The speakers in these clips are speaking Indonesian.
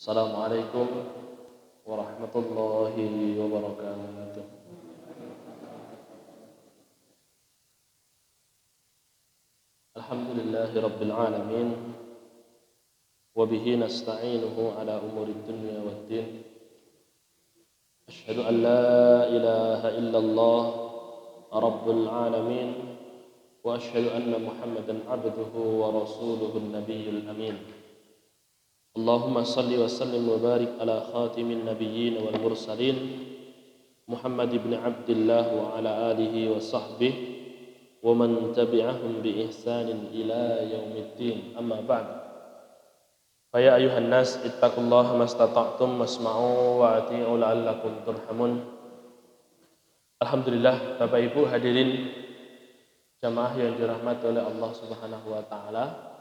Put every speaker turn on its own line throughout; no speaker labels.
Assalamualaikum warahmatullahi wabarakatuh. Alhamdulillahi rabbil alamin. Wa bihi nasta'inuhu ala umuri dunya waddin. Asyhadu an la ilaha illallah rabbul alamin. Wa asyhadu anna Muhammadan abduhu wa rasuluhu an-nabiyyul amin. Allahumma salli wa sallim wa barik ala khatimin nabiyyin wal mursalin Muhammad ibn Abdullah wa ala alihi wa sahbihi wa man tabi'ahum bi ihsanin ila yaumiddin, amma ba'd. Fa ya ayuhan nas ittaqullaha mastata'tum wasma'u wa ati'u la'allakum turhamun. Alhamdulillah, Bapak Ibu hadirin jamaah yang dirahmati oleh Allah Subhanahu wa taala.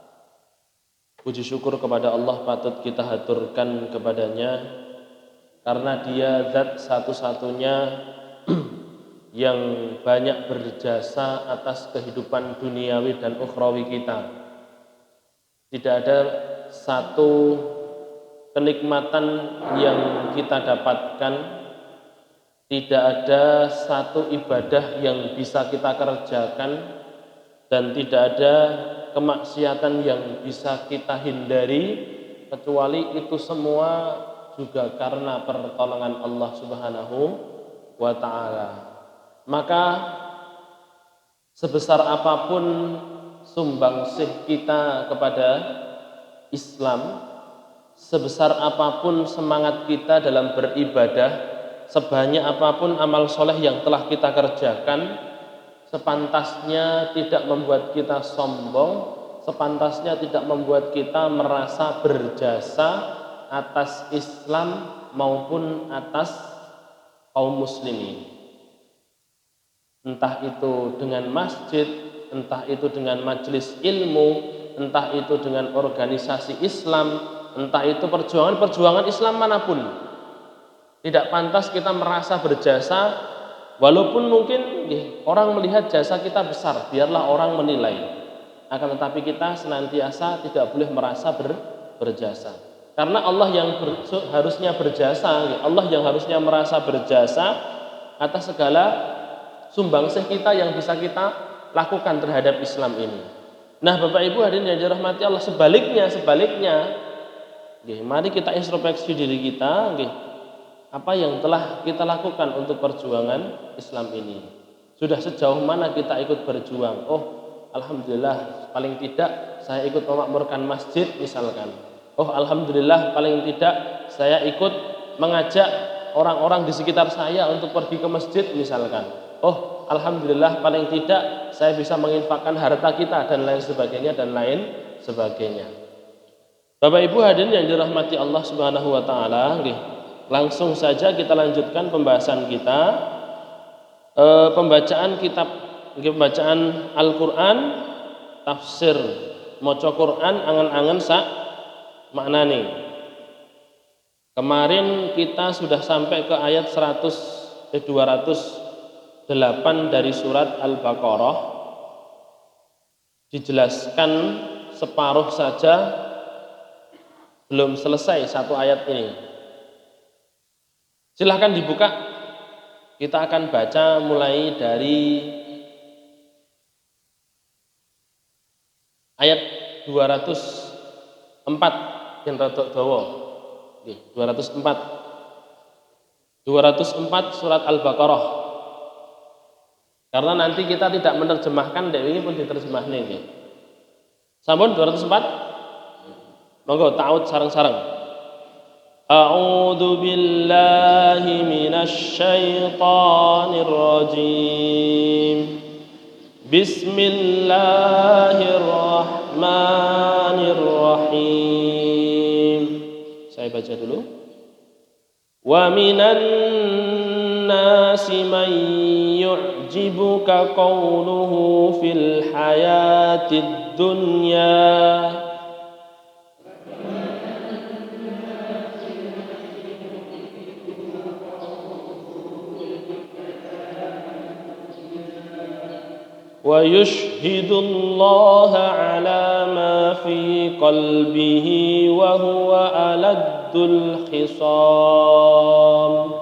Puji syukur kepada Allah patut kita haturkan kepadanya, karena Dia zat satu-satunya yang banyak berjasa atas kehidupan duniawi dan ukhrawi kita. Tidak ada satu kenikmatan yang kita dapatkan, tidak ada satu ibadah yang bisa kita kerjakan, dan tidak ada kemaksiatan yang bisa kita hindari, kecuali itu semua juga karena pertolongan Allah Subhanahu wa ta'ala. Maka sebesar apapun sumbangsih kita kepada Islam, sebesar apapun semangat kita dalam beribadah, sebanyak apapun amal soleh yang telah kita kerjakan, sepantasnya tidak membuat kita sombong, sepantasnya tidak membuat kita merasa berjasa atas Islam maupun atas kaum muslimin. Entah itu dengan masjid, entah itu dengan majelis ilmu, entah itu dengan organisasi Islam, entah itu perjuangan Islam manapun. Tidak pantas kita merasa berjasa. Walaupun mungkin orang melihat jasa kita besar, biarlah orang menilai. Akan tetapi kita senantiasa tidak boleh merasa berjasa. Karena Allah yang harusnya berjasa, Allah yang harusnya merasa berjasa atas segala sumbangsih kita yang bisa kita lakukan terhadap Islam ini. Nah, Bapak Ibu hadirin yang dirahmati Allah, sebaliknya, mari kita introspeksi diri kita, apa yang telah kita lakukan untuk perjuangan Islam ini? Sudah sejauh mana kita ikut berjuang? Oh, alhamdulillah, paling tidak saya ikut memakmurkan masjid misalkan. Oh, alhamdulillah, paling tidak saya ikut mengajak orang-orang di sekitar saya untuk pergi ke masjid misalkan. Oh, alhamdulillah, paling tidak saya bisa menginfakkan harta kita dan lain sebagainya. Bapak Ibu hadirin yang dirahmati Allah Subhanahu wa taala, langsung saja kita lanjutkan pembahasan kita, pembacaan Al-Quran, tafsir maca Quran, angen-angen sak maknane. Kemarin kita sudah sampai ke ayat 208 dari surat Al-Baqarah. Dijelaskan separuh saja, belum selesai satu ayat ini. Silahkan dibuka. Kita akan baca mulai dari ayat 204 yang rodok dawa. 204 surat Al-Baqarah. Karena nanti kita tidak menerjemahkan, ini pun diterjemahne nggih. Sampun 204. Monggo ta'awud sareng-sareng. A'udzu billahi minasy syaithanir rajim. Bismillahirrahmanirrahim. Saya baca dulu. Wa minan nasi man yu'jibuka qawluhu fil hayatid dunya ويشهد الله على ما في قلبه وهو ألد الخصام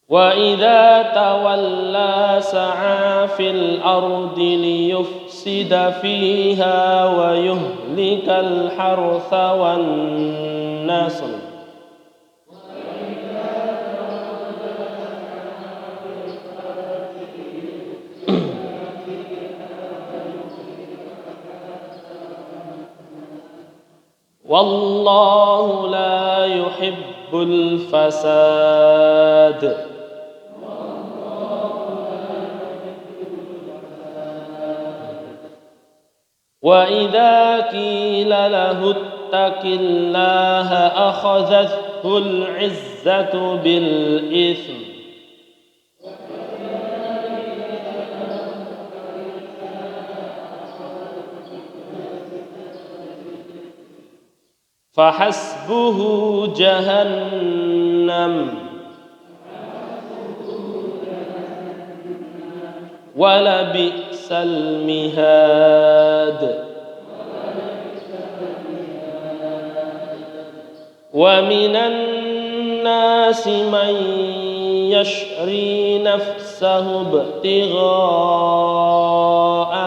وإذا تولى سعى في الأرض ليفسد فيها ويهلك الحرث والنسل والله لا يحب الفساد وإذا قيل له اتق الله أخذته العزة بالإثم فحسبه جهنم ولبئس المهاد ومن الناس من يشري نفسه ابتغاء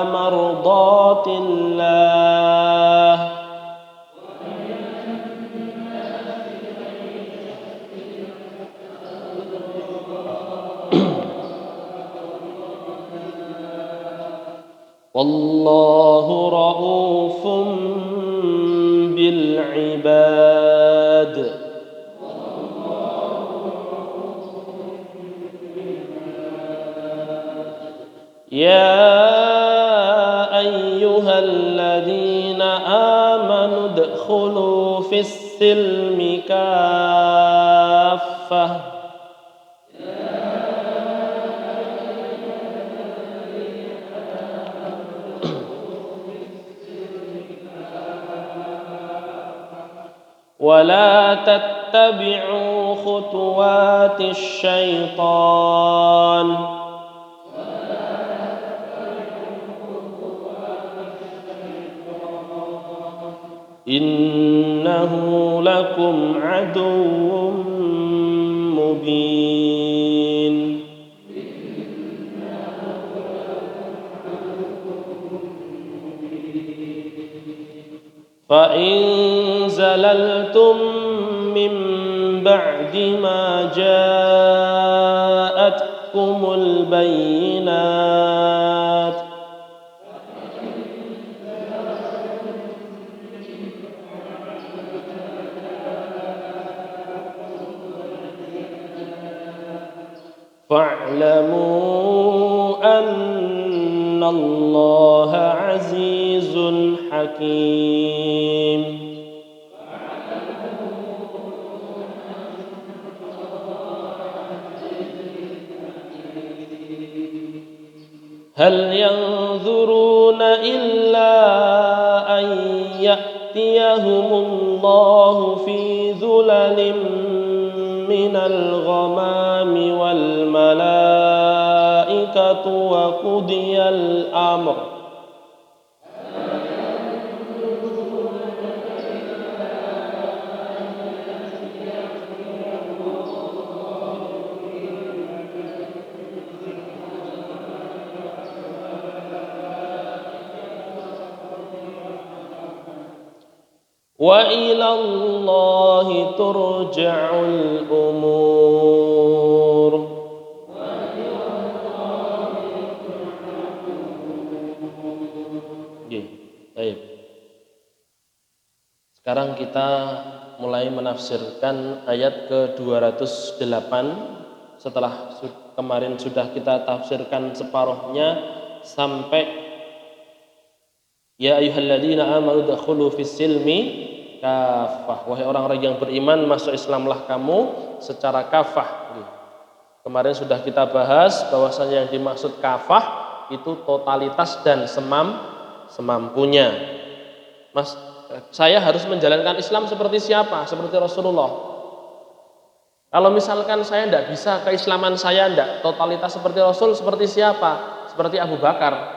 مرضات الله والله رؤوف بالعباد يا أيها الذين آمنوا ادخلوا في السلم كافة ولا تتبعوا خطوات الشيطان إنه لكم عدو مبين فإن زللتم من بعد ما جاءتكم البينات فاعلموا أن الله عزيز حكيم هل ينظرون إلا أن يأتيهم الله في ظلل من الغمام والملائكة وقضي الأمر وإلى الله ترجع الأمور. Baik. Sekarang kita mulai menafsirkan ayat ke-208 setelah kemarin sudah kita tafsirkan separuhnya sampai ya ayyuhalladzina amanu dakhulu fis silmi kafah. Wahai orang-orang yang beriman, masuk Islamlah kamu secara kafah. Kemarin sudah kita bahas bahwasanya yang dimaksud kafah itu totalitas dan semampunya. Mas, saya harus menjalankan Islam seperti siapa? Seperti Rasulullah. Kalau misalkan saya tidak bisa, keislaman saya tidak totalitas seperti Rasul, seperti siapa? Seperti Abu Bakar.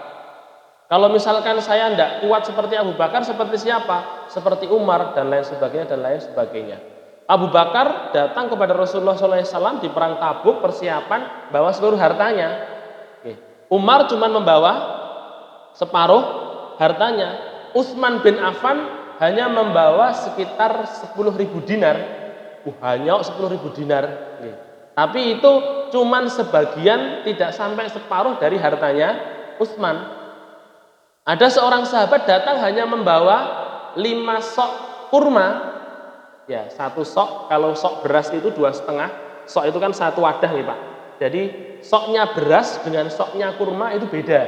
Kalau misalkan saya tidak kuat seperti Abu Bakar, seperti siapa? Seperti Umar dan lain sebagainya dan lain sebagainya. Abu Bakar datang kepada Rasulullah SAW di perang Tabuk, persiapan bawa seluruh hartanya. Umar cuma membawa separuh hartanya. Utsman bin Affan hanya membawa sekitar 10.000 dinar. Hanya 10.000 dinar. Tapi itu cuma sebagian, tidak sampai separuh dari hartanya Utsman. Ada seorang sahabat datang hanya membawa 5 sok kurma. Ya, 1 sok, kalau sok beras itu 2,5, sok itu kan 1 wadah nih Pak. Jadi soknya beras dengan soknya kurma itu beda.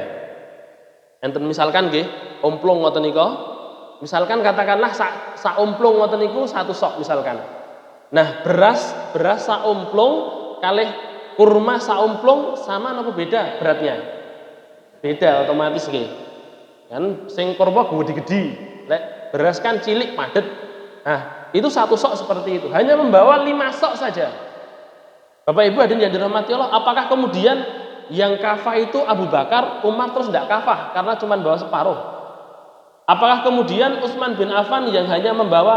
Enten misalkan nggih, omplung ngoten nika. Misalkan katakanlah sak omplung ngoten niku 1 sok misalkan. Nah, beras sak omplung kalih kurma sak omplung sama napa beda beratnya? Beda otomatis nggih. Kan sing kurma gede-gede, lek beras kan cilik padet. Nah, itu 1 sok seperti itu. Hanya membawa 5 sok saja. Bapak Ibu hadirin yang dirahmati Allah, apakah kemudian yang kafah itu Abu Bakar, Umar terus tidak kafah karena cuma bawa separuh? Apakah kemudian Utsman bin Affan yang hanya membawa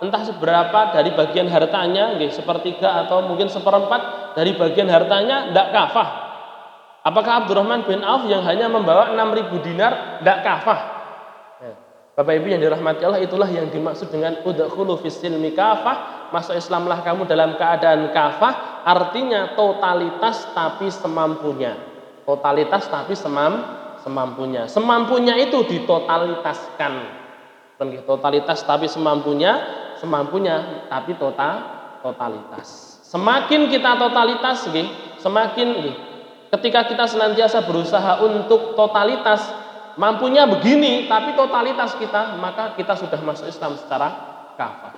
entah seberapa dari bagian hartanya, sepertiga atau mungkin seperempat dari bagian hartanya, tidak kafah? Apakah Abdurrahman bin Auf yang hanya membawa 6.000 dinar tidak kafah? Bapak Ibu yang dirahmati Allah, itulah yang dimaksud dengan udkhulu fis silmi kafah, masuk Islamlah kamu dalam keadaan kafah, artinya totalitas tapi semampunya. Totalitas tapi semampunya. Semampunya itu ditotalitaskan. Totalitas tapi semampunya tapi totalitas. Semakin kita totalitas semakin ketika kita senantiasa berusaha untuk totalitas, mampunya begini tapi totalitas kita, maka kita sudah masuk Islam secara kafah.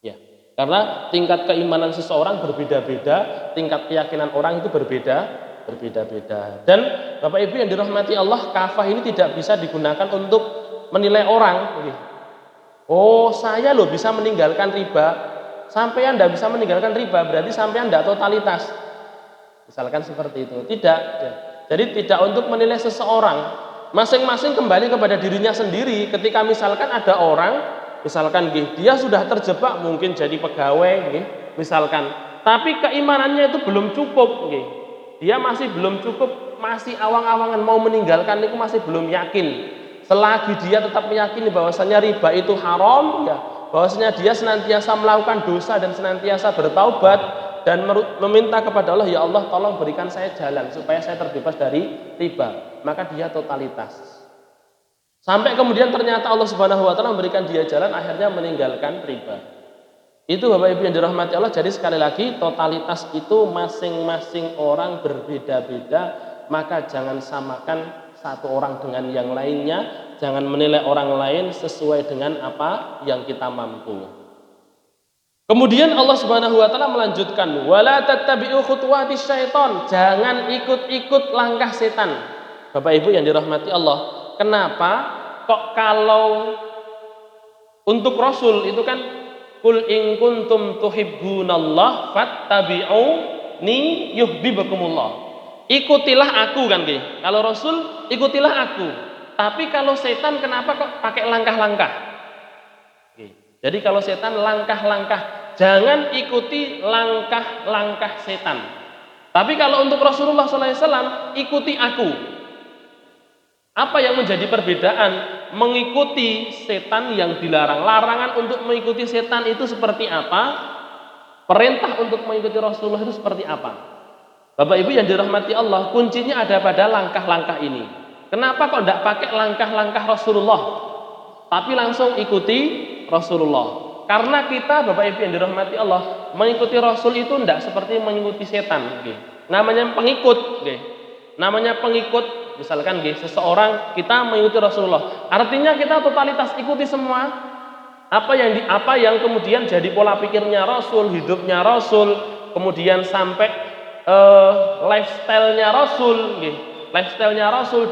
Ya, karena tingkat keimanan seseorang berbeda-beda, tingkat keyakinan orang itu berbeda-beda. Dan Bapak Ibu yang dirahmati Allah, kafah ini tidak bisa digunakan untuk menilai orang. Oh, saya loh bisa meninggalkan riba, sampean tidak bisa meninggalkan riba, berarti sampean tidak totalitas. Misalkan seperti itu. Tidak. Jadi tidak untuk menilai seseorang. Masing-masing kembali kepada dirinya sendiri. Ketika misalkan ada orang, misalkan dia sudah terjebak mungkin jadi pegawai, misalkan, tapi keimanannya itu belum cukup, dia masih belum cukup, masih awang-awangan mau meninggalkan itu masih belum yakin. Selagi dia tetap meyakini bahwasanya riba itu haram, bahwasanya dia senantiasa melakukan dosa dan senantiasa bertaubat dan meminta kepada Allah, ya Allah tolong berikan saya jalan supaya saya terbebas dari riba, maka dia totalitas. Sampai kemudian ternyata Allah Subhanahu wa taala memberikan dia jalan, akhirnya meninggalkan riba. Itu Bapak Ibu yang dirahmati Allah. Jadi sekali lagi, totalitas itu masing-masing orang berbeda-beda, maka jangan samakan satu orang dengan yang lainnya, jangan menilai orang lain sesuai dengan apa yang kita mampu. Kemudian Allah Subhanahu wa taala melanjutkan, wala tattabi'u khutuwatis syaiton, jangan ikut-ikut langkah setan. Bapak Ibu yang dirahmati Allah, kenapa kok kalau untuk Rasul itu kan kul in kuntum tuhibbunallah fattabi'uni yuhibbukumullah. Ikutilah aku kan kalau Rasul ikutilah aku. Tapi kalau setan kenapa kok pakai langkah-langkah? Jadi kalau setan langkah-langkah, jangan ikuti langkah-langkah setan. Tapi kalau untuk Rasulullah SAW, ikuti aku. Apa yang menjadi perbedaan mengikuti setan yang dilarang? Larangan untuk mengikuti setan itu seperti apa? Perintah untuk mengikuti Rasulullah itu seperti apa? Bapak Ibu yang dirahmati Allah, kuncinya ada pada langkah-langkah ini. Kenapa kok tidak pakai langkah-langkah Rasulullah, tapi langsung ikuti Rasulullah? Karena kita Bapak Ibu yang dirahmati Allah, mengikuti Rasul itu tidak seperti mengikuti setan. Namanya pengikut. Namanya pengikut. Misalkan seseorang kita mengikuti Rasulullah, artinya kita totalitas ikuti semua apa yang kemudian jadi pola pikirnya Rasul, hidupnya Rasul, kemudian sampai lifestyle-nya Rasul,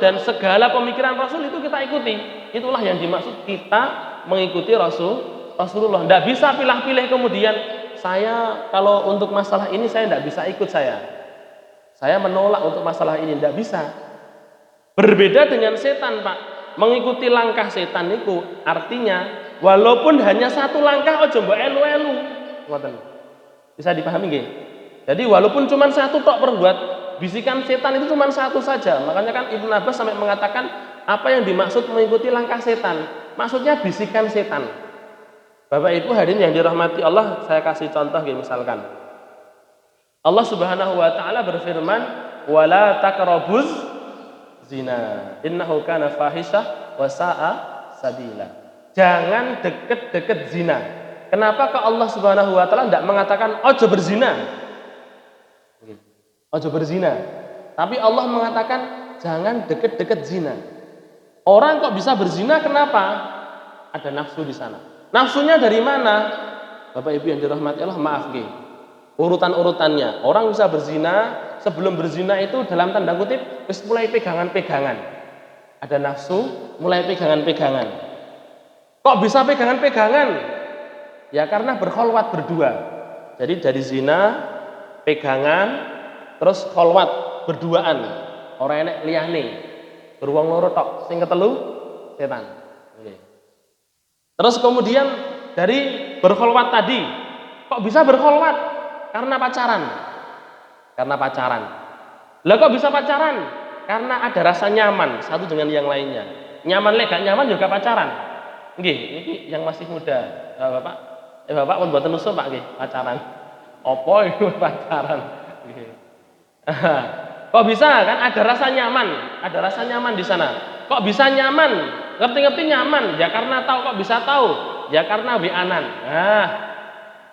dan segala pemikiran Rasul itu kita ikuti. Itulah yang dimaksud kita mengikuti Rasulullah. Tidak bisa pilih-pilih kemudian saya kalau untuk masalah ini saya tidak bisa ikut saya menolak untuk masalah ini, tidak bisa. Berbeda dengan setan, Pak. Mengikuti langkah setan itu artinya walaupun hanya satu langkah ojo mbok elu-elu. Ngoten. Bisa dipahami nggih? Jadi walaupun cuma satu tok perbuat, bisikan setan itu cuma satu saja. Makanya kan Ibnu Abbas sampai mengatakan apa yang dimaksud mengikuti langkah setan? Maksudnya bisikan setan. Bapak Ibu hadirin yang dirahmati Allah, saya kasih contoh nggih misalkan. Allah Subhanahu wa taala berfirman, "Wala taqrabuz zina, innahu kana fahisyah wa sa'a sabila." Jangan deket-deket zina. Kenapa kok Allah Subhanahu wa taala tidak mengatakan ojo berzina? Ojo berzina. Tapi Allah mengatakan jangan deket-deket zina. Orang kok bisa berzina kenapa? Ada nafsu di sana. Nafsunya dari mana? Bapak Ibu yang dirahmati Allah, maaf nggih. Urutan-urutannya. Orang bisa berzina, sebelum berzina itu dalam tanda kutip wis mulai pegangan-pegangan. Ada nafsu, mulai pegangan-pegangan. Kok bisa pegangan-pegangan? Ya karena berkholwat berdua. Jadi dari zina, pegangan, terus kholwat berduaan. Ora enek liyane. Beruang loro tok, sing ketelu setan. Terus kemudian dari berkholwat tadi, kok bisa berkholwat? Karena pacaran. Karena pacaran. Lah kok bisa pacaran? Karena ada rasa nyaman satu dengan yang lainnya. Nyaman gak nyaman juga pacaran. Nggih, ini yang masih muda, Bapak. Bapak pun mboten nusul Pak nggih, pacaran. Apa itu pacaran? Nggih. Kok bisa kan ada rasa nyaman di sana. Kok bisa nyaman? Ngerti-ngerti nyaman, ya karena tahu. Kok bisa tahu? Ya karena WA-an. Nah,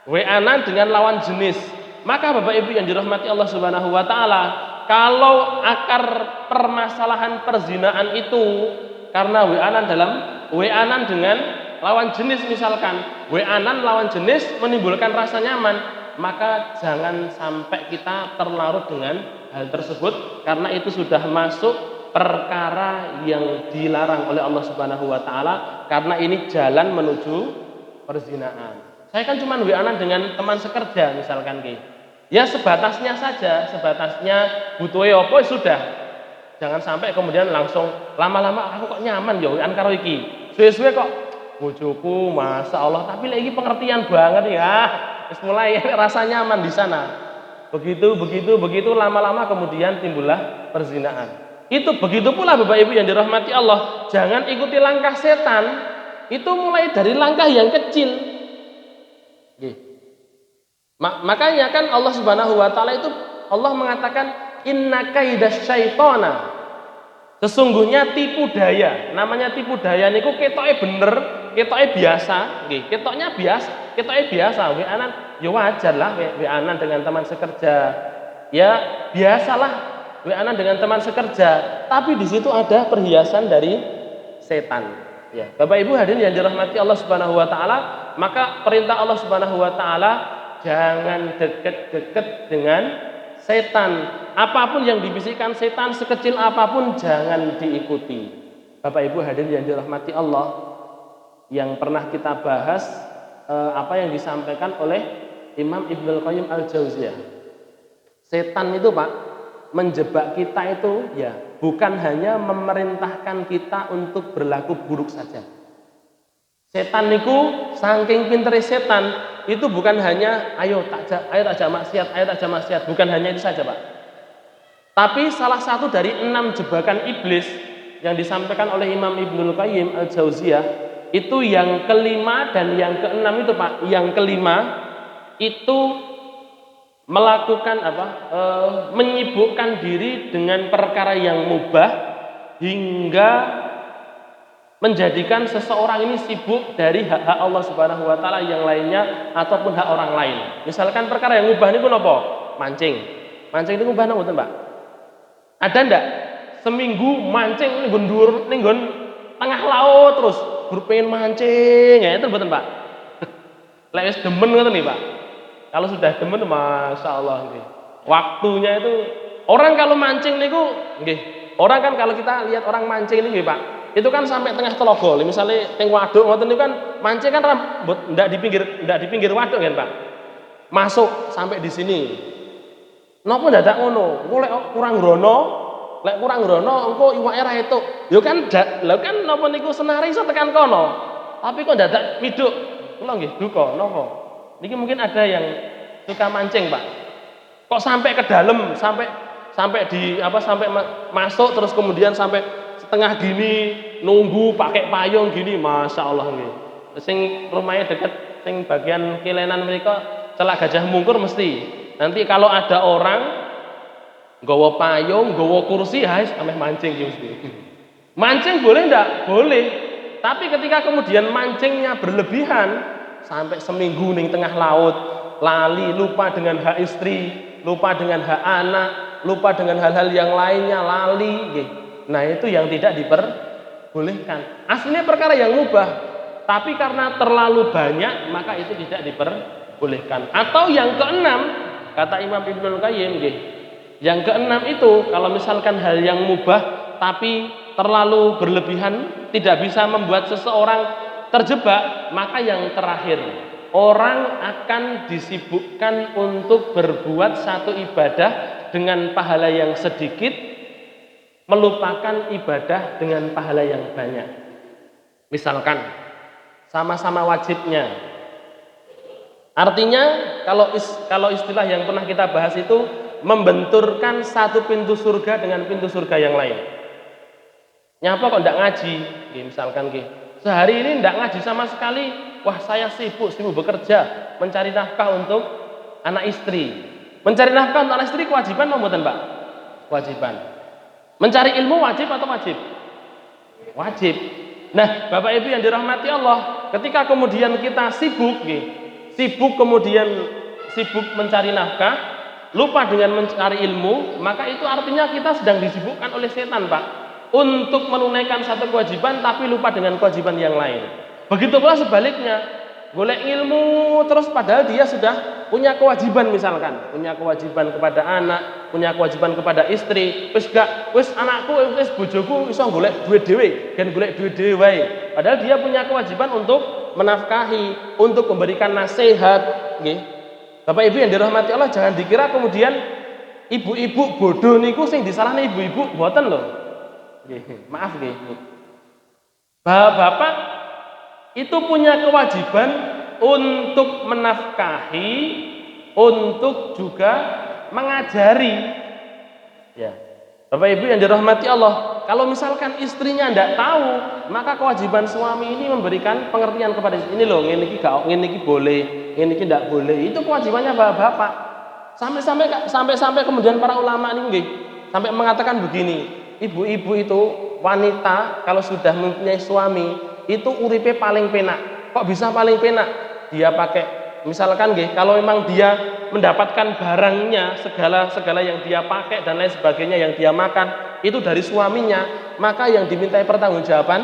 WA-an dengan lawan jenis. Maka Bapak Ibu yang dirahmati Allah Subhanahu wa taala, kalau akar permasalahan perzinaan itu karena WA-an dengan lawan jenis misalkan, WA-an lawan jenis menimbulkan rasa nyaman, maka jangan sampai kita terlarut dengan hal tersebut karena itu sudah masuk perkara yang dilarang oleh Allah Subhanahu wa taala karena ini jalan menuju perzinaan. Saya kan cuma WA-an dengan teman sekerja misalkan ya sebatasnya saja, butuhe apa sudah. Jangan sampai kemudian langsung lama-lama aku kok nyaman ya WA-an karo iki. Suwe-suwe kok bojoku Masya Allah, tapi lagi pengertian banget ya. Terus mulai rasa nyaman di sana. Begitu lama-lama kemudian timbullah perzinaan. Itu begitu pula Bapak Ibu yang dirahmati Allah, jangan ikuti langkah setan. Itu mulai dari langkah yang kecil. Makanya kan Allah Subhanahu wa taala itu Allah mengatakan inna kaidasyaitona. Sesungguhnya tipu daya. Namanya tipu daya niku ketoke bener, ketoke biasa, nggih. Ketoknya biasa, WA-an ya wajar lah WA-an dengan teman sekerja. Ya, biasalah WA-an dengan teman sekerja, tapi di situ ada perhiasan dari setan. Ya, Bapak Ibu hadirin yang dirahmati Allah Subhanahu wa taala, maka perintah Allah Subhanahu wa taala jangan deket-deket dengan setan. Apapun yang dibisikkan setan sekecil apapun jangan diikuti. Bapak Ibu hadirin yang dirahmati Allah, yang pernah kita bahas apa yang disampaikan oleh Imam Ibnul Qayyim Al-Jauziyah. Setan itu Pak menjebak kita itu ya bukan hanya memerintahkan kita untuk berlaku buruk saja. Setan itu saking pintere setan itu bukan hanya ayo tak maksiat, bukan hanya itu saja Pak. Tapi salah satu dari 6 jebakan iblis yang disampaikan oleh Imam Ibnul Qayyim Al-Jauziyah itu yang kelima dan yang keenam itu Pak. Yang kelima itu melakukan menyibukkan diri dengan perkara yang mubah hingga menjadikan seseorang ini sibuk dari hak-hak Allah Subhanahu wa taala yang lainnya ataupun hak orang lain. Misalkan perkara yang mubah niku napa? Mancing. Mancing niku mubah napa, Pak? Ada ndak seminggu mancing ning nggon tengah laut terus pengen mancing ya itu mboten Pak. Lek wis demen ngoten nih Pak. Kalau sudah demen Masya Allah nggih. Waktunya itu orang kalau mancing niku nggih. Orang kan kalau kita lihat orang mancing ini nggih Pak. Itu kan sampai tengah telaga. Misalnya teng waduk ngoten niku kan mancing kan ndak di pinggir waduk kan, Pak. Masuk sampai di sini. Napa dadak ngono? Engko lek kurang rono engko iwake ra etuk. Ya kan lha kan napa niku senare iso tekan kono. Tapi kok dadak miduk. Kula nggih duka napa? Niki mungkin ada yang suka mancing, Pak. Kok sampai ke dalam, sampai di apa sampai masuk terus kemudian sampai setengah gini nunggu pakai payung gini, masya Allah nggih. Sing rumahnya deket sing bagian kilenan mereka Celak Gajah Mungkur mesti. Nanti kalau ada orang nggawa payung, nggawa kursi, harus ameh mancing ki mesti. Mancing boleh ndak? Boleh. Tapi ketika kemudian mancingnya berlebihan sampai seminggu ning tengah laut, lali, lupa dengan hak istri, lupa dengan hak anak, lupa dengan hal-hal yang lainnya, lali nggih. Nah, itu yang tidak diperbolehkan. Aslinya perkara yang mubah, tapi karena terlalu banyak maka itu tidak diperbolehkan. Atau yang keenam, kata Imam Ibnul Qayyim nggih. Yang keenam itu kalau misalkan hal yang mubah tapi terlalu berlebihan tidak bisa membuat seseorang terjebak, maka yang terakhir orang akan disibukkan untuk berbuat satu ibadah dengan pahala yang sedikit, melupakan ibadah dengan pahala yang banyak. Misalkan sama-sama wajibnya. Artinya kalau istilah yang pernah kita bahas itu membenturkan satu pintu surga dengan pintu surga yang lain. Nyapa kok ndak ngaji? Misalkan sehari ini ndak ngaji sama sekali. Wah, saya sibuk bekerja, mencari nafkah untuk anak istri. Mencari nafkah untuk anak istri kewajiban apa mboten, Pak? Kewajiban. Mencari ilmu wajib atau wajib? Wajib. Nah, Bapak Ibu yang dirahmati Allah, ketika kemudian kita sibuk kemudian sibuk mencari nafkah, lupa dengan mencari ilmu, maka itu artinya kita sedang disibukkan oleh setan, Pak, untuk menunaikan satu kewajiban tapi lupa dengan kewajiban yang lain. Begitu pula sebaliknya, golek ilmu terus padahal dia sudah punya kewajiban, misalkan punya kewajiban kepada anak, punya kewajiban kepada istri, wis anakku, wis bojoku iso golek duit dhewe, gen golek duit dhewe wae. Padahal dia punya kewajiban untuk menafkahi, untuk memberikan nasihat, nggih. Bapak Ibu yang dirahmati Allah, jangan dikira kemudian ibu-ibu bodoh niku sing disalahne ibu-ibu, mboten lho. Nggih, maaf nggih. Bapak itu punya kewajiban untuk menafkahi, untuk juga mengajari. Ya. Bapak Ibu yang dirahmati Allah, kalau misalkan istrinya tidak tahu, maka kewajiban suami ini memberikan pengertian kepada istri. Ini loh, ngene iki boleh, ngene iki tidak boleh. Itu kewajibannya bapak. Sampai kemudian para ulama ini nggih, sampai mengatakan begini, ibu-ibu itu wanita kalau sudah mempunyai suami itu uripe paling penak. Kok bisa paling penak? Dia pakai misalkan kalau memang dia mendapatkan barangnya, segala yang dia pakai dan lain sebagainya yang dia makan itu dari suaminya, maka yang dimintai pertanggungjawaban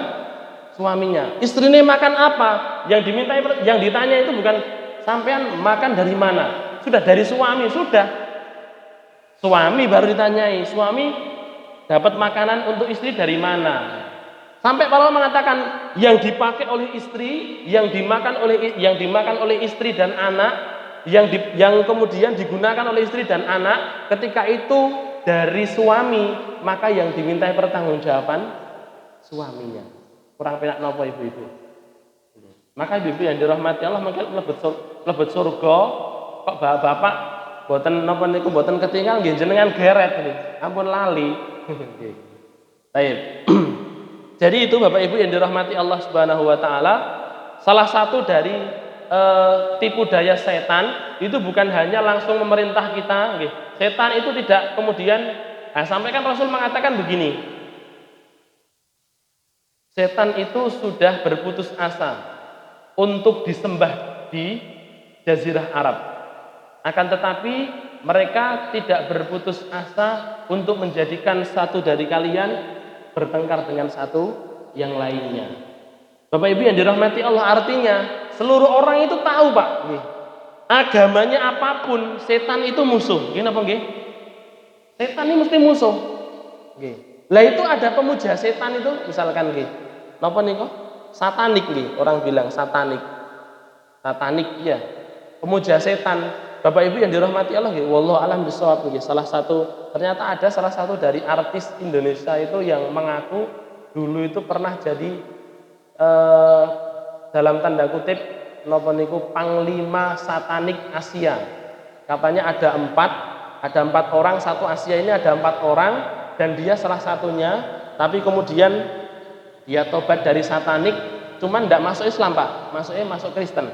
suaminya. Istrinya makan apa? Yang ditanya itu bukan sampean makan dari mana? Sudah dari suami, sudah. Suami baru ditanyai, suami dapat makanan untuk istri dari mana? Sampai para ulama mengatakan yang dipakai oleh istri, yang dimakan oleh istri dan anak, yang kemudian digunakan oleh istri dan anak, ketika itu dari suami, maka yang dimintai pertanggungjawaban suaminya. Kurang penak napa ibu-ibu? Maka ibu-ibu yang dirahmati Allah mungkin mlebet surga, kok bapak boten napa niku boten ketinggal nggih jenengan geret nggih. Ampun lali. Baik. Jadi itu Bapak Ibu yang dirahmati Allah Subhanahu wa taala, salah satu dari tipu daya setan itu bukan hanya langsung memerintah kita, nggih. Setan itu tidak kemudian sampai kan Rasul mengatakan begini. Setan itu sudah berputus asa untuk disembah di Jazirah Arab. Akan tetapi mereka tidak berputus asa untuk menjadikan satu dari kalian bertengkar dengan satu yang lainnya. Bapak Ibu yang dirahmati Allah, artinya seluruh orang itu tahu, Pak, agamanya apapun, setan itu musuh. Gini apa nggih? Setan ini mesti musuh. Nggih. Lah itu ada pemuja setan itu, misalkan nggih. napa niku? Satanik nggih, orang bilang satanik. Satanik ya. Pemuja setan. Bapak Ibu yang dirahmati Allah nggih, wallahu alam bisawab nggih. Ternyata ada salah satu dari artis Indonesia itu yang mengaku dulu itu pernah jadi dalam tanda kutip napa niku panglima satanik Asia. Katanya ada empat orang, satu Asia ini ada 4 orang dan dia salah satunya, tapi kemudian dia tobat dari satanik, cuman tidak masuk Islam Pak, masuk Kristen.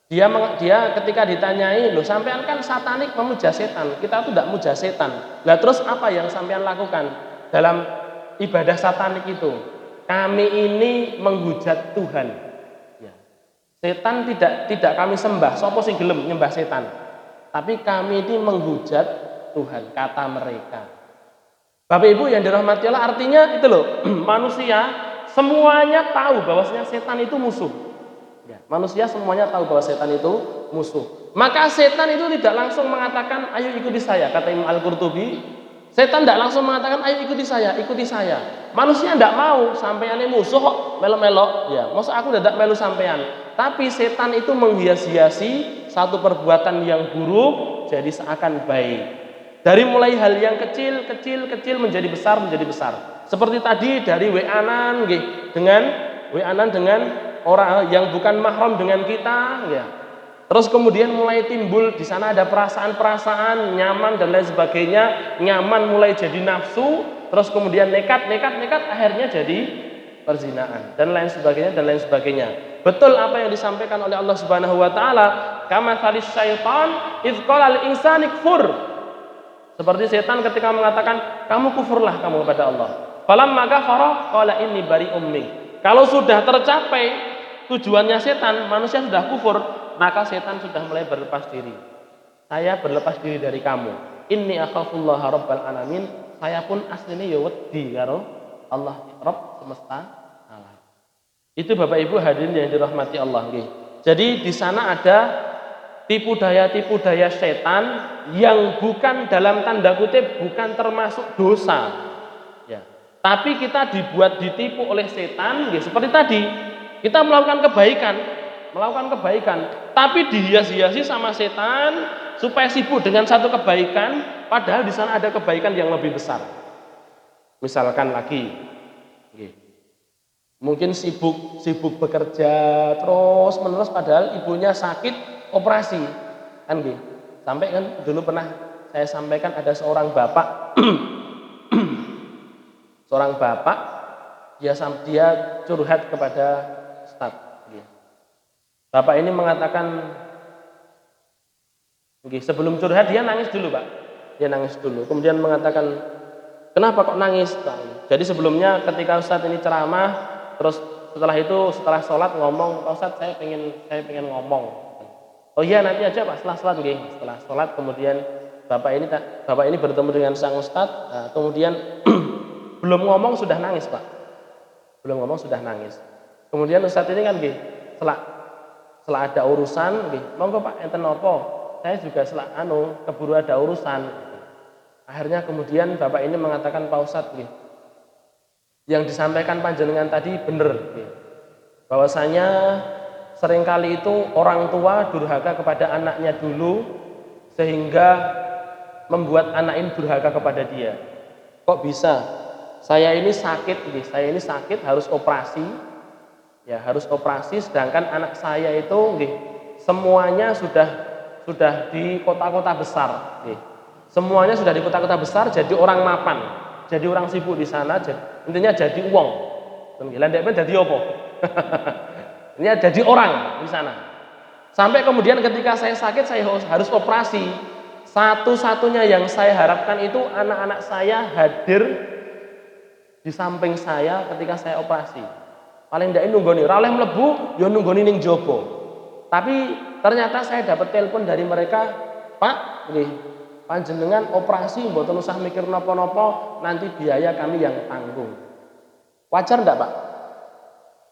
Dia ketika ditanyai, loh sampean kan satanik memuja setan, kita tuh tidak muja setan. Lah terus apa yang sampean lakukan dalam ibadah satanik itu? Kami ini menghujat Tuhan. Ya. Setan tidak kami sembah, sapa sing gelem nyembah setan. Tapi kami ini menghujat Tuhan, kata mereka. Bapak Ibu yang dirahmati Allah, artinya itu loh, manusia semuanya tahu bahwasanya setan itu musuh. Ya, manusia semuanya tahu bahwa setan itu musuh. Maka setan itu tidak langsung mengatakan, ayo ikuti saya, kata Imam Al-Qurtubi. Setan tidak langsung mengatakan, ayo ikuti saya, ikuti saya. Manusia tidak mau, sampeannya musuh kok melo-melo. Ya, maksud aku tidak melu sampean. Tapi setan itu menghias-hiasi satu perbuatan yang buruk jadi seakan baik. Dari mulai hal yang kecil menjadi besar. Seperti tadi dari we'anan dengan orang yang bukan mahram dengan kita, ya. Terus kemudian mulai timbul di sana ada perasaan-perasaan nyaman dan lain sebagainya, nyaman mulai jadi nafsu, terus kemudian nekat akhirnya jadi perzinahan dan lain sebagainya. Betul apa yang disampaikan oleh Allah Subhanahu wa taala, kama salis syaitan idz qala lil insani kfur. Seperti setan ketika mengatakan, kamu kufurlah kamu kepada Allah. Falamma kafara qala inni bari'um min. Kalau sudah tercapai tujuannya setan, manusia sudah kufur, maka setan sudah mulai berlepas diri. Saya berlepas diri dari kamu. Inni akhafullaha rabbal alamin. Saya pun aslinya ya wedi karo Allah Rabb semesta alam. Itu Bapak Ibu hadirin yang dirahmati Allah nggih. Jadi di sana ada tipu daya setan yang bukan dalam tanda kutip bukan termasuk dosa. Ya. Tapi kita dibuat ditipu oleh setan, ya, seperti tadi kita melakukan kebaikan, tapi dihias-hiasi sama setan supaya sibuk dengan satu kebaikan, padahal di sana ada kebaikan yang lebih besar. Misalkan lagi, mungkin sibuk bekerja terus menerus, padahal ibunya sakit operasi, kan gitu. Sampai kan dulu pernah saya sampaikan ada seorang bapak dia curhat kepada Ustaz. Bapak ini mengatakan, sebelum curhat dia nangis dulu Pak. Dia nangis dulu, kemudian mengatakan, kenapa kok nangis? Jadi sebelumnya ketika Ustaz ini ceramah, terus setelah sholat ngomong, Pak Ustaz saya pengen ngomong. Oh iya nanti aja Pak setelah sholat nggih. Setelah sholat kemudian bapak ini bertemu dengan sang ustadz, kemudian belum ngomong sudah nangis Pak. Kemudian ustadz ini kan nggih, setelah ada urusan nggih, monggo Pak enten napa? Saya juga keburu ada urusan. Akhirnya kemudian bapak ini mengatakan, Pak Ustadz nggih, yang disampaikan panjenengan tadi benar nggih. Bahwasanya seringkali itu orang tua durhaka kepada anaknya dulu sehingga membuat anak ini durhaka kepada dia. Kok bisa? Saya ini sakit harus operasi. Ya, harus operasi sedangkan anak saya itu semuanya sudah di kota-kota besar. Semuanya sudah di kota-kota besar jadi orang mapan, jadi orang sibuk di sana, intinya jadi uang. Lah ndek jadi apa? Ini jadi orang di sana. Sampai kemudian ketika saya sakit saya harus operasi. Satu-satunya yang saya harapkan itu anak-anak saya hadir di samping saya ketika saya operasi. Paling ndak nunggoni, ra oleh mlebu ya nunggoni ning jaba. Tapi ternyata saya dapat telepon dari mereka, Pak, nggih, panjenengan operasi mboten usah mikir napa-napa, nanti biaya kami yang tanggung. Wajar ndak, Pak?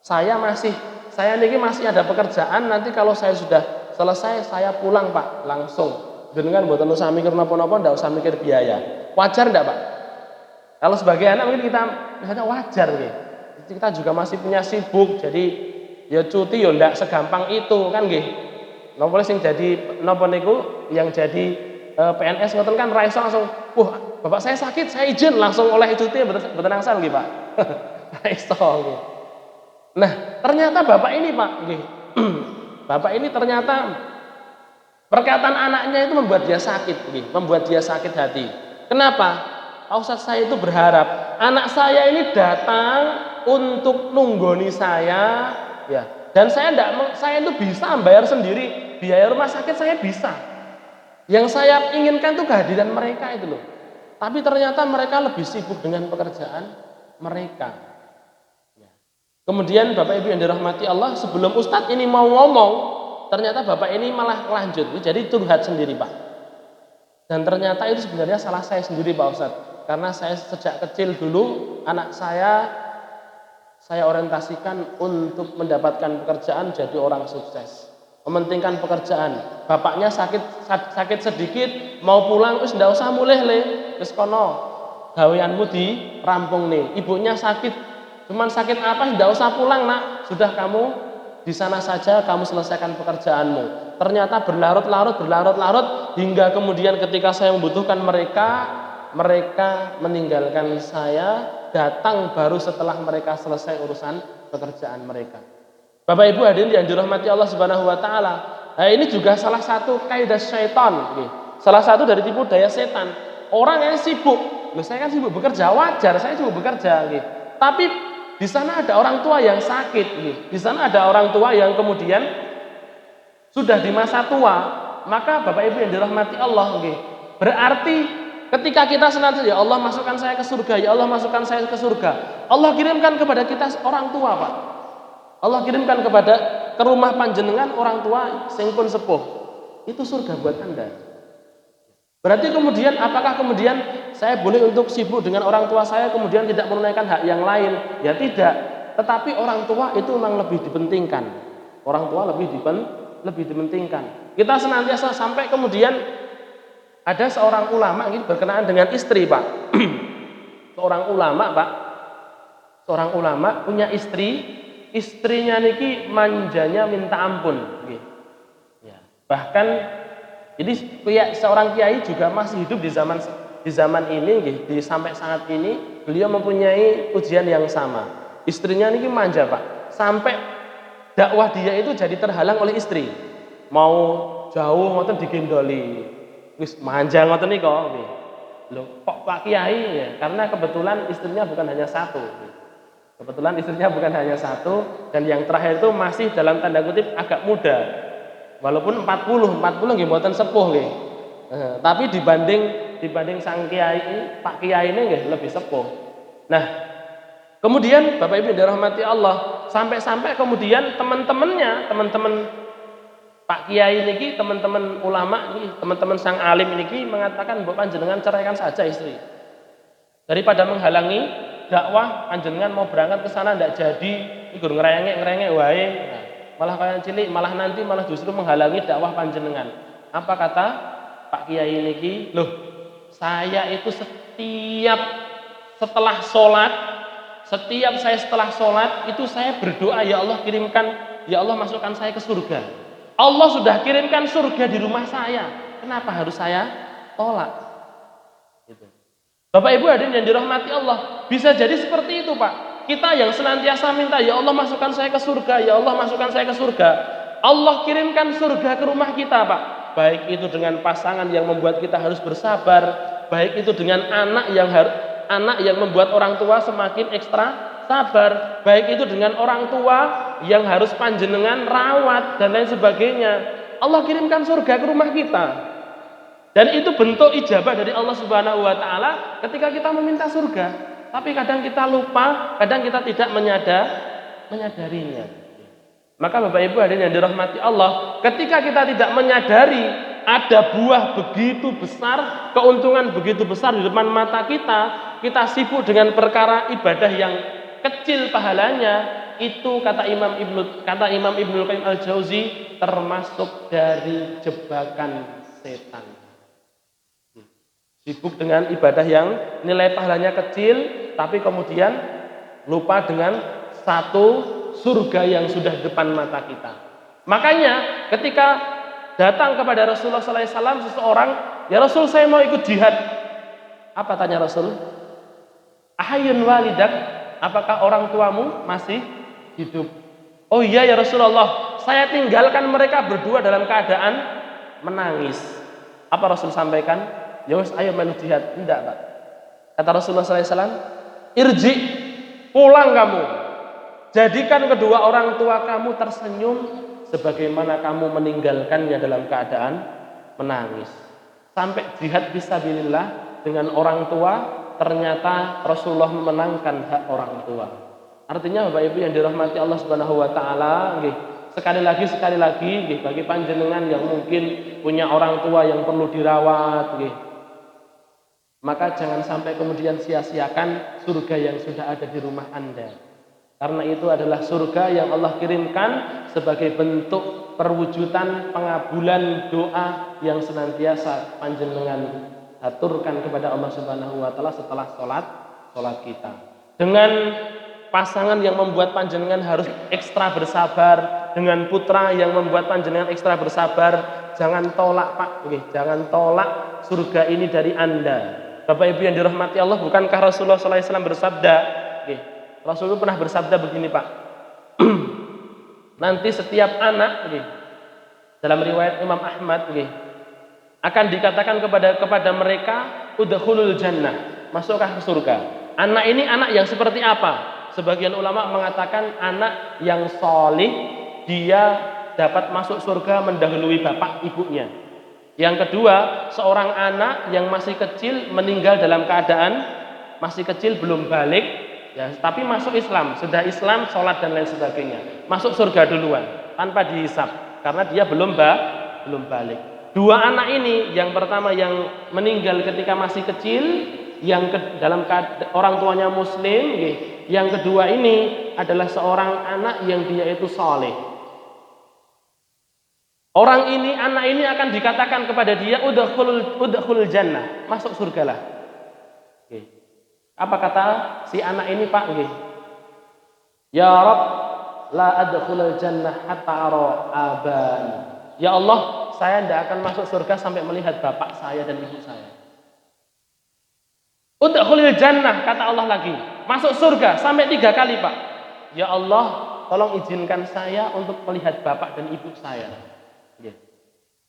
Saya niki masih ada pekerjaan, nanti kalau saya sudah selesai saya pulang Pak langsung. Dengan mboten usah mikir napa-napa, ndak usah mikir biaya. Wajar ndak Pak? Kalau sebagai anak mungkin kita misalnya wajar nggih.
kita juga masih punya sibuk, jadi ya cuti ya ndak segampang itu kan nggih. Napa sing jadi napa niku yang jadi PNS ngoten kan ra iso langsung, "Wah, Bapak saya sakit, saya izin langsung oleh cuti mboten angsal nggih, Pak." Ra iso nggih. Nah, ternyata Bapak ini, Pak, nggih. Bapak ini ternyata perkataan anaknya itu membuat dia sakit, nggih, membuat dia sakit hati. Kenapa? Pak Ustadz, saya itu berharap anak saya ini datang untuk nunggoni saya, ya. Dan saya itu bisa bayar sendiri biaya rumah sakit, saya bisa. Yang saya inginkan itu kehadiran mereka itu loh. Tapi ternyata mereka lebih sibuk dengan pekerjaan mereka. Ya. Kemudian Bapak Ibu yang dirahmati Allah, sebelum Ustadz ini mau ngomong, ternyata Bapak ini malah lanjut, jadi curhat sendiri, Pak. Dan ternyata itu sebenarnya salah saya sendiri, Pak Ustadz. Karena saya sejak kecil dulu anak saya orientasikan untuk mendapatkan pekerjaan jadi orang sukses, mementingkan pekerjaan. Bapaknya sakit sedikit mau pulang, ndak usah mulih le, wis kono gaweanmu di rampung nih. Ibunya sakit, cuman sakit apa, ndak usah pulang nak, sudah kamu di sana saja, kamu selesaikan pekerjaanmu. Ternyata berlarut-larut hingga kemudian ketika saya membutuhkan mereka meninggalkan saya, datang baru setelah mereka selesai urusan pekerjaan mereka. Bapak Ibu hadirin yang dirahmati Allah Subhanahu wa taala. Nah, ini juga salah satu kaidah syaitan, salah satu dari tipu daya setan. Orang yang sibuk, saya kan sibuk bekerja, wajar saya sibuk bekerja, tapi di sana ada orang tua yang sakit, di sana ada orang tua yang kemudian sudah di masa tua. Maka Bapak Ibu yang dirahmati Allah, berarti ketika kita senantiasa, ya Allah masukkan saya ke surga, ya Allah masukkan saya ke surga, Allah kirimkan kepada kita orang tua, Pak. Allah kirimkan ke rumah panjenengan orang tua sing pun sepuh. Itu surga buat Anda. Berarti kemudian apakah kemudian saya boleh untuk sibuk dengan orang tua saya kemudian tidak menunaikan hak yang lain? Ya tidak. Tetapi orang tua itu memang lebih dipentingkan. Orang tua lebih dipentingkan. Kita senantiasa sampai kemudian ada seorang ulama ini berkenaan dengan istri, Pak. Seorang ulama punya istri, istrinya niki manjanya minta ampun. Ya. Bahkan jadi seorang kiai juga masih hidup di zaman ini, sampai saat ini beliau mempunyai ujian yang sama. Istrinya niki manja, Pak. Sampai dakwah dia itu jadi terhalang oleh istri. Mau jauh ngoten digendoli. Wis manja ngoten nika nggih. Lho kok Pak Kiai ya? Karena kebetulan istrinya bukan hanya satu. Dan yang terakhir itu masih dalam tanda kutip agak muda. Walaupun 40 nggih mboten sepuh nggih. Tapi dibanding sang kiai, Pak Kiai ini nggih lebih sepuh. Nah, kemudian Bapak Ibu dirahmati Allah, sampai kemudian teman-teman Pak Kiai niki, teman-teman ulama niki, teman-teman sang alim niki mengatakan mbok panjenengan ceraikan saja istri. Daripada menghalangi dakwah, panjenengan mau berangkat ke sana ndak jadi, iku ngerengek wae. Nah, malah kayak cilik, malah justru menghalangi dakwah panjenengan. Apa kata Pak Kiai niki? Loh, saya itu setiap saya setelah sholat itu saya berdoa, ya Allah masukkan saya ke surga. Allah sudah kirimkan surga di rumah saya. Kenapa harus saya tolak? Gitu. Bapak Ibu hadirin yang dirahmati Allah, bisa jadi seperti itu, Pak. Kita yang senantiasa minta, ya Allah masukkan saya ke surga, ya Allah masukkan saya ke surga. Allah kirimkan surga ke rumah kita, Pak. Baik itu dengan pasangan yang membuat kita harus bersabar, baik itu dengan anak yang membuat orang tua semakin ekstra sabar, baik itu dengan orang tua yang harus panjenengan rawat dan lain sebagainya. Allah kirimkan surga ke rumah kita. Dan itu bentuk ijabah dari Allah Subhanahu wa taala ketika kita meminta surga. Tapi kadang kita lupa, kadang kita tidak menyadarinya. Maka Bapak Ibu hadirin yang dirahmati Allah, ketika kita tidak menyadari ada buah begitu besar, keuntungan begitu besar di depan mata kita sibuk dengan perkara ibadah yang kecil pahalanya, itu kata Imam Ibnu Qayyim Al-Jauzi termasuk dari jebakan setan. Sibuk dengan ibadah yang nilai pahalanya kecil, tapi kemudian lupa dengan satu surga yang sudah depan mata kita. Makanya ketika datang kepada Rasulullah SAW seseorang, ya Rasul saya mau ikut jihad. Apa tanya Rasul? Ahayyun walidak, apakah orang tuamu masih hidup? Oh iya ya Rasulullah, saya tinggalkan mereka berdua dalam keadaan menangis. Apa Rasul sampaikan? Ya wis ayo melu jihad. Tidak Pak. Kata Rasulullah SAW, irji, pulang kamu. Jadikan kedua orang tua kamu tersenyum sebagaimana kamu meninggalkannya dalam keadaan menangis. Sampai jihad fisabilillah dengan orang tua, ternyata Rasulullah memenangkan hak orang tua. Artinya Bapak Ibu yang dirahmati Allah Subhanahu wa taala, nggih, sekali lagi nggih, bagi panjenengan yang mungkin punya orang tua yang perlu dirawat nggih, maka jangan sampai kemudian sia-siakan surga yang sudah ada di rumah Anda. Karena itu adalah surga yang Allah kirimkan sebagai bentuk perwujudan pengabulan doa yang senantiasa panjenengan aturkan kepada Allah Subhanahu wa taala setelah salat kita. Dengan pasangan yang membuat panjenengan harus ekstra bersabar, dengan putra yang membuat panjenengan ekstra bersabar, jangan tolak Pak, jangan tolak surga ini dari Anda. Bapak Ibu yang dirahmati Allah, bukankah Rasulullah SAW bersabda, Rasulullah pernah bersabda begini Pak, nanti setiap anak, dalam riwayat Imam Ahmad, akan dikatakan kepada mereka, udkhulul jannah, masuklah ke surga. Anak ini anak yang seperti apa? Sebagian ulama mengatakan anak yang solih, dia dapat masuk surga mendahului bapak ibunya. Yang kedua, seorang anak yang masih kecil meninggal dalam keadaan masih kecil, belum balik, ya, tapi masuk Islam, sudah Islam, sholat dan lain sebagainya, masuk surga duluan tanpa dihisab karena dia belum balik. Dua anak ini, yang pertama yang meninggal ketika masih kecil, yang dalam orang tuanya muslim, yang kedua ini adalah seorang anak yang dia itu soleh. Orang ini, anak ini akan dikatakan kepada dia, udkhulul jannah, masuk surgalah. Apa kata si anak ini Pak? Ya Rabb, la adkhulul jannah hatta ara abai. Ya Allah, saya tidak akan masuk surga sampai melihat bapak saya dan ibu saya. Udkhulul jannah, kata Allah lagi, masuk surga sampai 3 kali Pak. Ya Allah, tolong izinkan saya untuk melihat bapak dan ibu saya.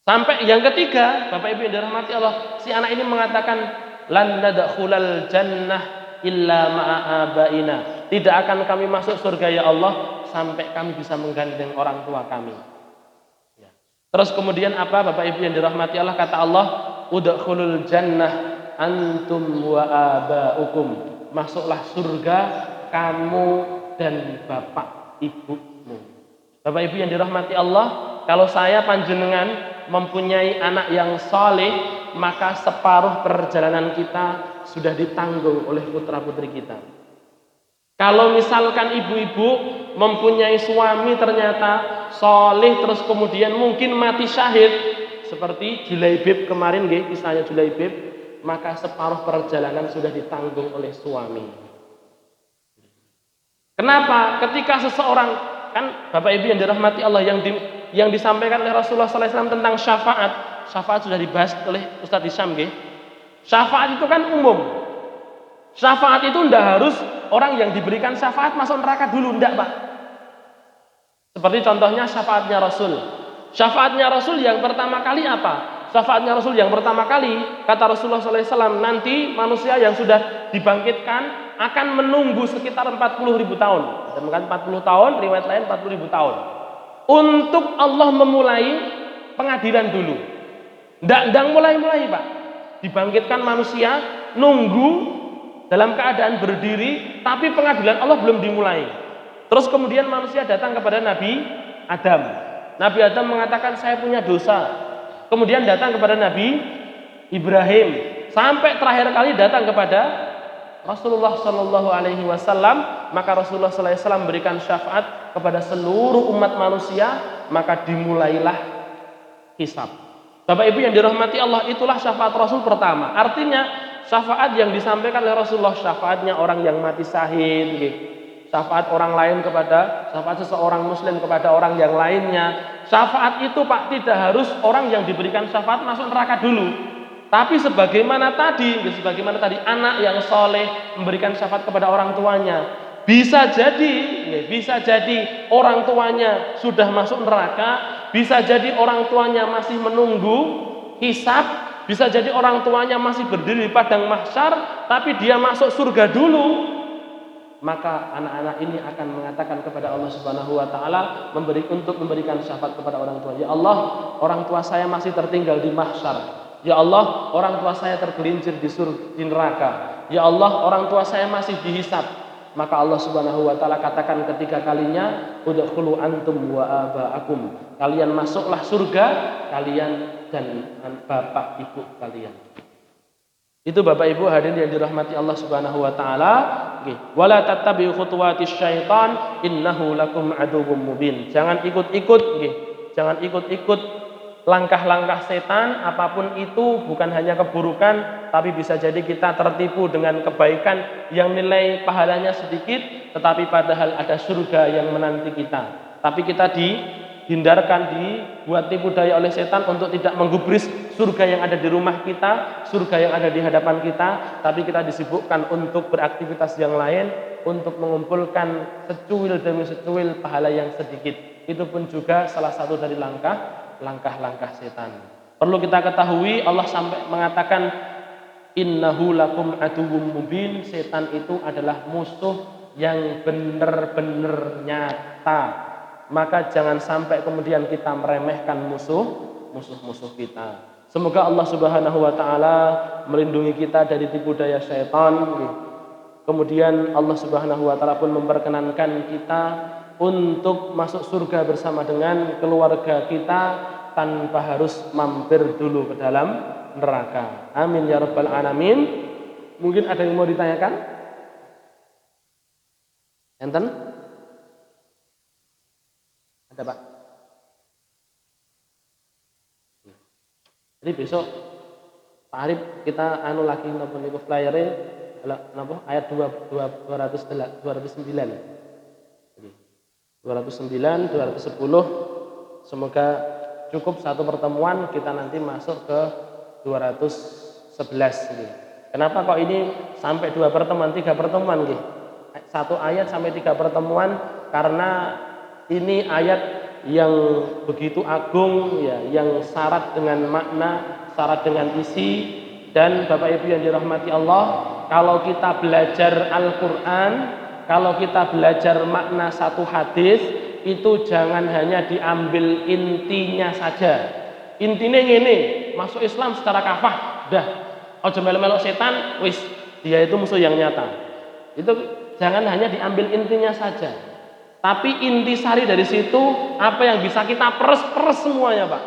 Sampai yang ketiga, Bapak Ibu yang dirahmati Allah, si anak ini mengatakan, lan nadkhulal jannah illa ma'a abaina. Tidak akan kami masuk surga ya Allah sampai kami bisa menggandeng orang tua kami. Ya. Terus kemudian apa Bapak Ibu yang dirahmati Allah, kata Allah, udkhulul jannah antum wa abaukum. Masuklah surga kamu dan bapak ibumu. Bapak Ibu yang dirahmati Allah, kalau saya panjenengan mempunyai anak yang saleh, maka separuh perjalanan kita sudah ditanggung oleh putra-putri kita. Kalau misalkan ibu-ibu mempunyai suami ternyata saleh terus kemudian mungkin mati syahid seperti Julaibib kemarin kisahnya Julaibib, maka separuh perjalanan sudah ditanggung oleh suami. Kenapa? Ketika seseorang, kan Bapak Ibu yang dirahmati Allah, yang disampaikan oleh Rasulullah SAW tentang syafaat sudah dibahas oleh Ustadz Hisham. Syafaat itu kan umum. Syafaat itu tidak harus orang yang diberikan syafaat masuk neraka dulu, tidak Pak. Seperti contohnya syafaatnya Rasul. Syafaatnya Rasul yang pertama kali apa? Syafaatnya Rasul yang pertama kali, kata Rasulullah SAW, nanti manusia yang sudah dibangkitkan akan menunggu sekitar 40.000 tahun. Ditemukan 40 tahun, riwayat lain 40.000 tahun. Untuk Allah memulai pengadilan dulu. Tidak mulai Pak. Dibangkitkan manusia, nunggu dalam keadaan berdiri, tapi pengadilan Allah belum dimulai. Terus kemudian manusia datang kepada Nabi Adam. Nabi Adam mengatakan saya punya dosa. Kemudian datang kepada Nabi Ibrahim. Sampai terakhir kali datang kepada Rasulullah Shallallahu Alaihi Wasallam, maka Rasulullah Sallallahu Alaihi Wasallam memberikan syafaat kepada seluruh umat manusia, maka dimulailah hisab. Bapak Ibu yang dirahmati Allah, itulah syafaat Rasul pertama. Artinya syafaat yang disampaikan oleh Rasulullah, syafaatnya orang yang mati syahid, syafaat orang lain kepada syafaat seseorang muslim kepada orang yang lainnya. Syafaat itu Pak tidak harus orang yang diberikan syafaat masuk neraka dulu. Tapi sebagaimana tadi anak yang soleh memberikan syafaat kepada orang tuanya. Bisa jadi orang tuanya sudah masuk neraka, bisa jadi orang tuanya masih menunggu hisab, bisa jadi orang tuanya masih berdiri di padang mahsyar, tapi dia masuk surga dulu. Maka anak-anak ini akan mengatakan kepada Allah Subhanahu wa taala memberikan syafaat kepada orang tua. Ya Allah, orang tua saya masih tertinggal di mahsyar. Ya Allah, orang tua saya tergelincir di neraka. Ya Allah, orang tua saya masih dihisab. Maka Allah Subhanahu wa taala katakan ketiga kalinya, udkhulu antum wa abaakum. Kalian masuklah surga, kalian dan bapak ibu kalian. Itu Bapak Ibu hadirin yang dirahmati Allah Subhanahu wa taala. Wala tattabi'u khutuwatis syaitan innahu lakum aduwwum mubin. Jangan ikut-ikut langkah-langkah setan apapun itu, bukan hanya keburukan, tapi bisa jadi kita tertipu dengan kebaikan yang nilai pahalanya sedikit, tetapi padahal ada surga yang menanti kita. Tapi kita dibuat tipu daya oleh setan untuk tidak menggubris surga yang ada di rumah kita, surga yang ada di hadapan kita, tapi kita disibukkan untuk beraktivitas yang lain, untuk mengumpulkan secuil demi secuil pahala yang sedikit. Itu pun juga salah satu dari langkah-langkah setan. Perlu kita ketahui, Allah sampai mengatakan innahu lakum aduwwum mubin. Setan itu adalah musuh yang benar-benar nyata. Maka jangan sampai kemudian kita meremehkan musuh-musuh kita. Semoga Allah Subhanahu wa taala melindungi kita dari tipu daya syaitan. Kemudian Allah Subhanahu wa taala pun memperkenankan kita untuk masuk surga bersama dengan keluarga kita tanpa harus mampir dulu ke dalam neraka. Amin ya rabbal alamin. Mungkin ada yang mau ditanyakan? Enten? Ada Pak? Jadi besok Pak Arif kita lagi napa niku flyer-e ayat 209. 209, 210. Semoga cukup satu pertemuan, kita nanti masuk ke 211 gitu. Kenapa kok ini sampai 2 pertemuan, 3 pertemuan gitu? 1 ayat sampai 3 pertemuan karena ini ayat yang begitu agung ya, yang syarat dengan makna, syarat dengan isi. Dan Bapak Ibu yang dirahmati Allah, kalau kita belajar Al-Qur'an, kalau kita belajar makna satu hadis, itu jangan hanya diambil intinya saja. Intinya ngene, masuk Islam secara kafah, dah. Ojo melu-melu setan, wis dia itu musuh yang nyata. Itu jangan hanya diambil intinya saja. Tapi intisari dari situ apa yang bisa kita peres semuanya, Pak.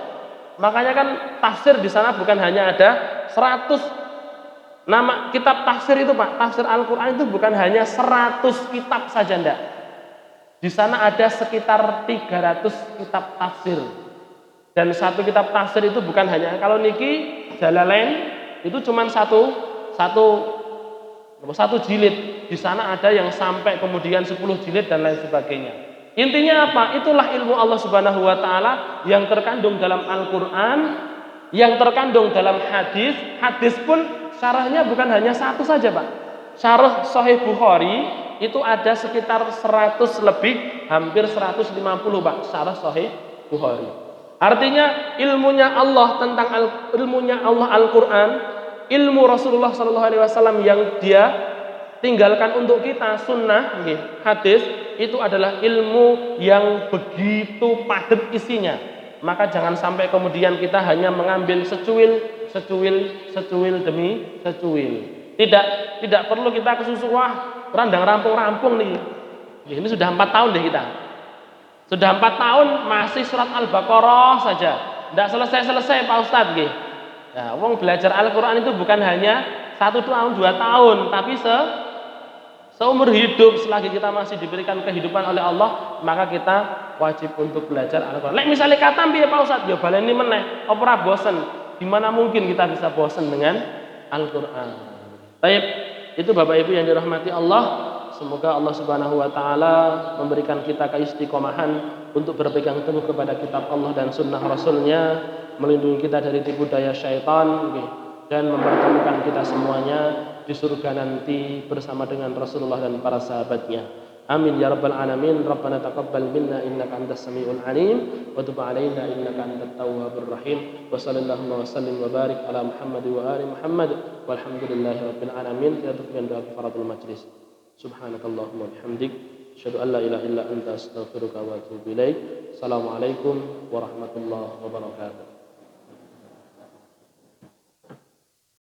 Makanya kan tafsir di sana bukan hanya ada 100 nama kitab tafsir itu, Pak. Tafsir Al-Qur'an itu bukan hanya 100 kitab saja, enggak. Di sana ada sekitar 300 kitab tafsir. Dan satu kitab tafsir itu bukan hanya, kalau niki Jalalain itu cuma satu jilid. Di sana ada yang sampai kemudian 10 jilid dan lain sebagainya. Intinya apa? Itulah ilmu Allah Subhanahu wa taala yang terkandung dalam Al-Qur'an, yang terkandung dalam hadis. Hadis pun syarahnya bukan hanya satu saja, Pak. Syarah Sahih Bukhari itu ada sekitar 100 lebih, hampir 150, Pak, syarah Sahih Bukhari. Artinya ilmunya Allah ilmunya Allah Al-Qur'an, ilmu Rasulullah SAW yang dia tinggalkan untuk kita, sunnah, hadis, itu adalah ilmu yang begitu padat isinya. Maka jangan sampai kemudian kita hanya mengambil secuil demi secuil. Tidak perlu kita kesusuah, randang rampung nih. Ini sudah 4 tahun deh kita. Sudah 4 tahun masih surat Al-Baqarah saja. Tidak selesai Pak Ustadz nggih. Nah, wong belajar Al-Qur'an itu bukan hanya 1 tahun, 2 tahun, tapi seumur hidup. Selagi kita masih diberikan kehidupan oleh Allah, maka kita wajib untuk belajar Al-Qur'an. Lek misalnya kata piye Pak Ustadz, ya baleni meneh, apa ora bosen? Gimana mungkin kita bisa bosen dengan Al-Qur'an? Baik, itu Bapak Ibu yang dirahmati Allah. Semoga Allah Subhanahu wa taala memberikan kita keistiqomahan untuk berpegang teguh kepada kitab Allah dan sunnah Rasulnya, melindungi kita dari tipu daya syaitan, dan mempertemukan kita semuanya di surga nanti bersama dengan Rasulullah dan para sahabatnya. Amin ya rabbal alamin. Rabbana taqabbal minna innaka antas samiul alim wa tub alaina innaka antat tawwabur rahim. Wa sallallahu wa sallim wa barik ala Muhammad wa ali Muhammad walhamdulillahi rabbil alamin. Kita tutup dengan doa kifaratul majlis. Subhanakallahumma bihamdik asyhadu an la ilaha illa anta astaghfiruka wa atubu ilaik. Assalamualaikum warahmatullahi wabarakatuh.